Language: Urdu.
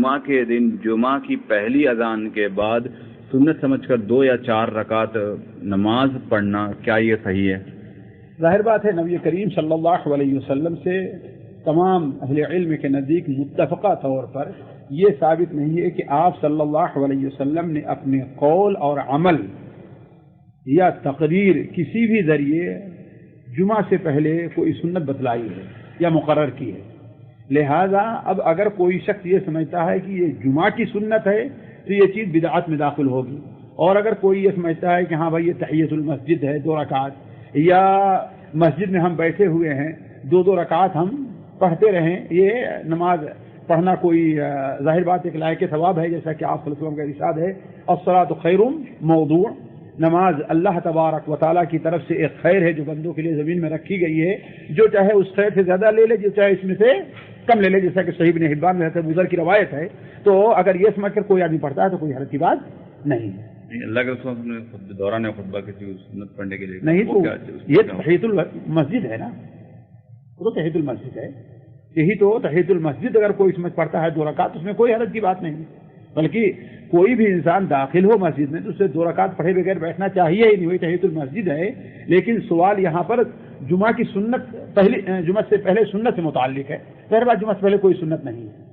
جمعہ کے دن جمعہ کی پہلی اذان کے بعد سنت سمجھ کر 2 یا 4 رکعت نماز پڑھنا، کیا یہ صحیح ہے؟ ظاہر بات ہے نبی کریم صلی اللہ علیہ وسلم سے تمام اہل علم کے نزدیک متفقہ طور پر یہ ثابت نہیں ہے کہ آپ صلی اللہ علیہ وسلم نے اپنے قول اور عمل یا تقریر کسی بھی ذریعے جمعہ سے پہلے کوئی سنت بتلائی ہے یا مقرر کی ہے. لہذا اب اگر کوئی شخص یہ سمجھتا ہے کہ یہ جمعہ کی سنت ہے تو یہ چیز بدعت میں داخل ہوگی، اور اگر کوئی یہ سمجھتا ہے کہ ہاں بھائی یہ تحیۃ المسجد ہے 2 رکعت، یا مسجد میں ہم بیٹھے ہوئے ہیں 2 رکعت ہم پڑھتے رہیں، یہ نماز پڑھنا کوئی ظاہر بات ایک لائق ثواب ہے، جیسا کہ آپ صلی اللہ علیہ وسلم کا ارشاد ہے الصلاۃ خیر موضوع، نماز اللہ تبارک و تعالیٰ کی طرف سے ایک خیر ہے جو بندوں کے لیے زمین میں رکھی گئی ہے، جو چاہے اس خیر سے زیادہ لے لے، جو چاہے اس میں سے کم لے لے، جیسا کہ صحیح ابن حبان میں ابو ذر کی روایت ہے. تو اگر یہ سمجھ کر کوئی آدمی پڑھتا ہے تو کوئی حرج کی بات نہیں ہے. اللہ کے رسول نے دوران خطبہ کسی سنت پڑھنے کے لیے نہیں، تو یہ تحیۃ المسجد ہے نا، وہ تو تحیۃ المسجد ہے، یہی تو تحیۃ المسجد اگر کوئی سمجھ پڑتا ہے 2 رکعت، اس میں کوئی حرج کی بات نہیں، بلکہ کوئی بھی انسان داخل ہو مسجد میں تو اسے 2 رکعت پڑھے بغیر بیٹھنا چاہیے ہی نہیں، وہی تحیۃ المسجد ہے. لیکن سوال یہاں پر جمعہ کی سنت جمعہ سے پہلے سنت سے متعلق ہے، پہلے بات جمعہ سے پہلے کوئی سنت نہیں ہے.